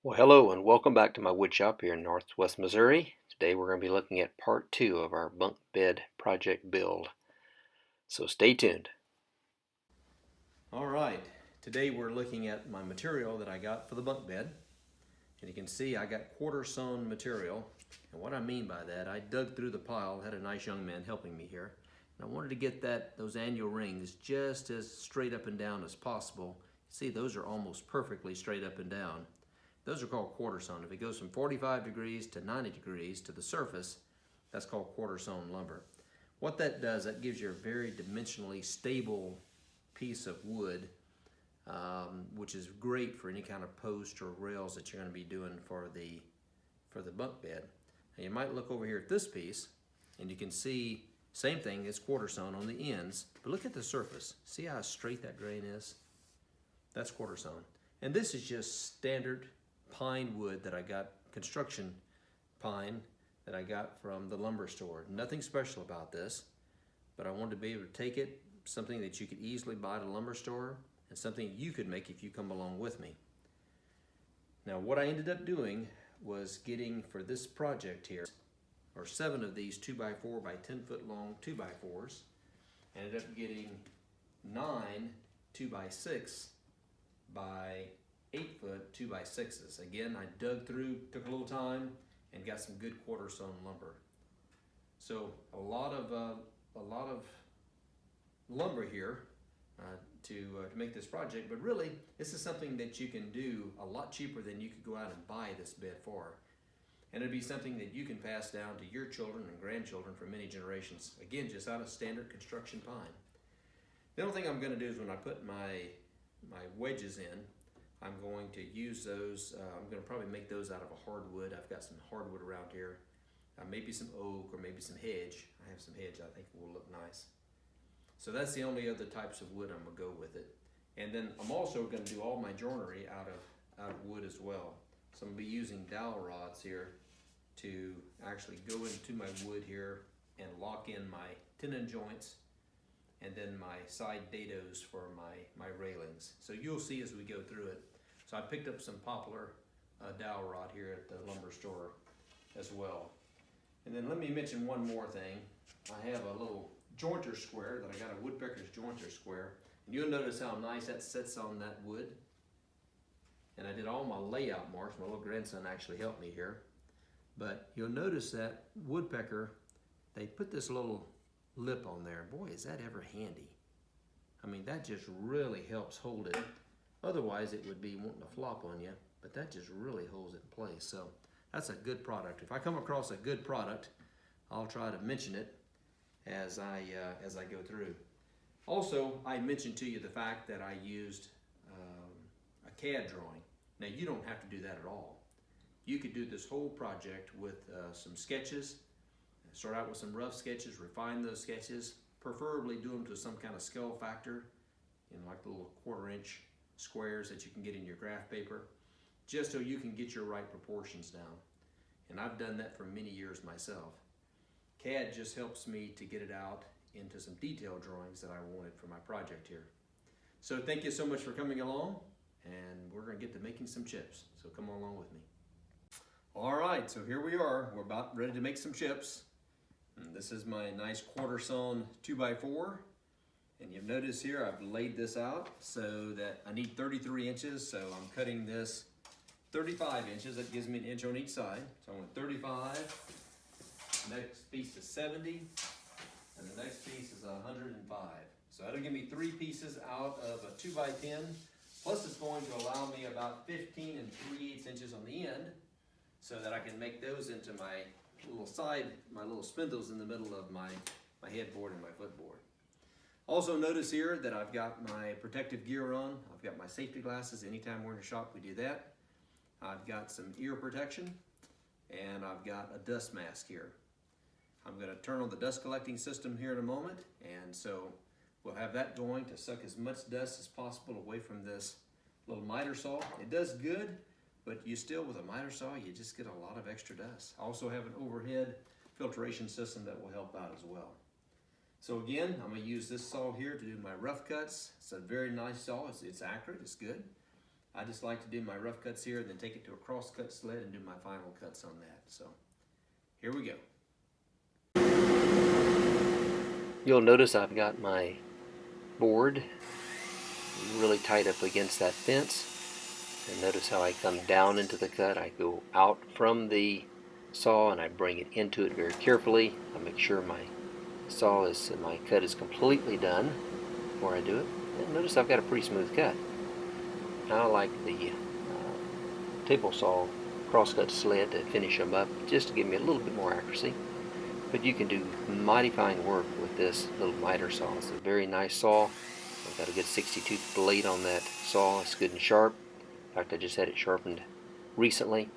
Well, hello and welcome back to my wood shop here in Northwest Missouri. Today we're going to be looking at part 2 of our bunk bed project build. So stay tuned. All right, today we're looking at my material that I got for the bunk bed. And you can see I got quarter sawn material. And what I mean by that, I dug through the pile, had a nice young man helping me here. And I wanted to get those annual rings just as straight up and down as possible. See, those are almost perfectly straight up and down. Those are called quarter sawn. If it goes from 45 degrees to 90 degrees to the surface, that's called quarter sawn lumber. What that does, that gives you a very dimensionally stable piece of wood, which is great for any kind of post or rails that you're going to be doing for the bunk bed. Now you might look over here at this piece, and you can see same thing. It's quarter sawn on the ends, but look at the surface. See how straight that grain is? That's quarter sawn, and this is just standard pine wood that I got, construction pine that I got from the lumber store. Nothing special about this, but I wanted to be able to take it, something that you could easily buy at a lumber store and something you could make if you come along with me. Now what I ended up doing was getting, for this project here, or 7 of these 2x4 by 10 foot long 2x4s. I ended up getting 9 2x6 by 8 foot 2x6s. Again, I dug through, took a little time, and got some good quarter sawn lumber. So a lot of lumber here to make this project, but really this is something that you can do a lot cheaper than you could go out and buy this bed for. And it'd be something that you can pass down to your children and grandchildren for many generations. Again, just out of standard construction pine. The only thing I'm going to do is when I put my wedges in, I'm going to use those, I'm going to probably make those out of a hardwood. I've got some hardwood around here. Maybe some oak or maybe some hedge. I have some hedge I think will look nice. So that's the only other types of wood I'm going to go with it. And then I'm also going to do all my joinery out of wood as well. So I'm going to be using dowel rods here to actually go into my wood here and lock in my tenon joints and then my side dados for my railings. So you'll see as we go through it. So I picked up some poplar dowel rod here at the lumber store as well. And then let me mention one more thing. I have a little jointer square that I got, a woodpecker's jointer square. And you'll notice how nice that sits on that wood. And I did all my layout marks. My little grandson actually helped me here. But you'll notice that woodpecker, they put this little lip on there. Boy, is that ever handy. I mean, that just really helps hold it. Otherwise, it would be wanting to flop on you, but that just really holds it in place. So that's a good product. If I come across a good product, I'll try to mention it as I go through. Also, I mentioned to you the fact that I used a CAD drawing. Now, you don't have to do that at all. You could do this whole project with some sketches. Start out with some rough sketches, refine those sketches, preferably do them to some kind of scale factor, like the little 1/4 inch squares that you can get in your graph paper, just so you can get your right proportions down. And I've done that for many years myself. CAD just helps me to get it out into some detailed drawings that I wanted for my project here. So thank you so much for coming along, and we're going to get to making some chips. So come along with me. All right, so here we are. We're about ready to make some chips. And this is my nice quarter sawn 2x4. And you'll notice here I've laid this out so that I need 33 inches. So I'm cutting this 35 inches. That gives me an inch on each side. So I want 35. The next piece is 70. And the next piece is 105. So that'll give me 3 pieces out of a 2x10. Plus it's going to allow me about 15 3/8 inches on the end, so that I can make those into my little spindles in the middle of my headboard and my footboard. Also notice here that I've got my protective gear on. I've got my safety glasses. Anytime we're in the shop, we do that. I've got some ear protection, and I've got a dust mask here. I'm going to turn on the dust collecting system here in a moment, and so we'll have that going to suck as much dust as possible away from this little miter saw. It does good, but you still, with a miter saw, you just get a lot of extra dust. I also have an overhead filtration system that will help out as well. So again, I'm going to use this saw here to do my rough cuts. It's a very nice saw. It's accurate. It's good. I just like to do my rough cuts here and then take it to a cross cut sled and do my final cuts on that. So here we go. You'll notice I've got my board really tight up against that fence. And notice how I come down into the cut. I go out from the saw and I bring it into it very carefully. I make sure my cut is completely done before I do it. And notice I've got a pretty smooth cut. I like the table saw crosscut sled to finish them up, just to give me a little bit more accuracy. But you can do mighty fine work with this little miter saw. It's a very nice saw. I've got a good 60-tooth blade on that saw. It's good and sharp. In fact, I just had it sharpened recently,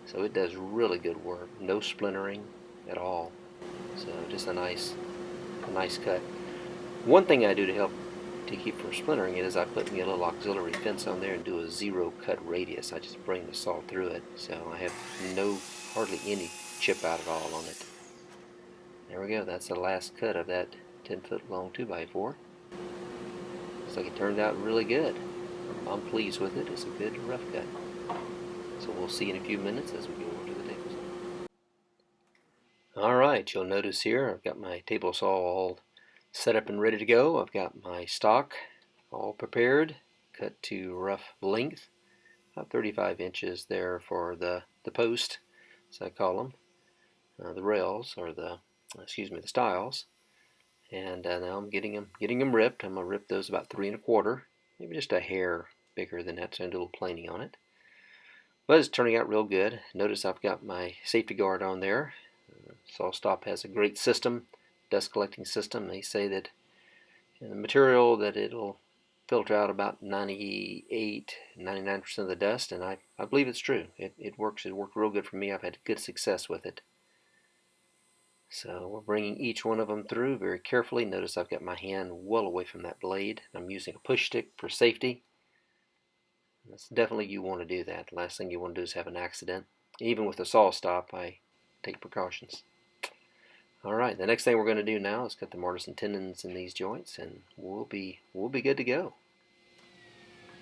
so it does really good work. No splintering at all. So just a nice cut. One thing I do to help to keep from splintering it is I put me a little auxiliary fence on there and do a 0 cut radius. I just bring the saw through it, so I have hardly any chip out at all on it. There we go. That's the last cut of that 10-foot long 2x4. Looks like it turned out really good. I'm pleased with it. It's a good rough cut. So we'll see in a few minutes as we go over to the table saw. Alright, you'll notice here I've got my table saw all set up and ready to go. I've got my stock all prepared, cut to rough length, about 35 inches there for the post, as I call them, the rails, or the stiles. And now I'm getting them ripped. I'm going to rip those about 3 1/4, maybe just a hair bigger than that, so I do a little planing on it. But it's turning out real good. Notice I've got my safety guard on there. SawStop has a great system, dust collecting system. They say that in the material that it'll filter out about 98-99% of the dust, and I believe it's true. It works. It worked real good for me. I've had good success with it. So we're bringing each one of them through very carefully. Notice I've got my hand well away from that blade. I'm using a push stick for safety. That's definitely, you want to do that. The last thing you want to do is have an accident. Even with the SawStop, I take precautions. Alright, the next thing we're going to do now is cut the mortise and tendons in these joints, and we'll be good to go.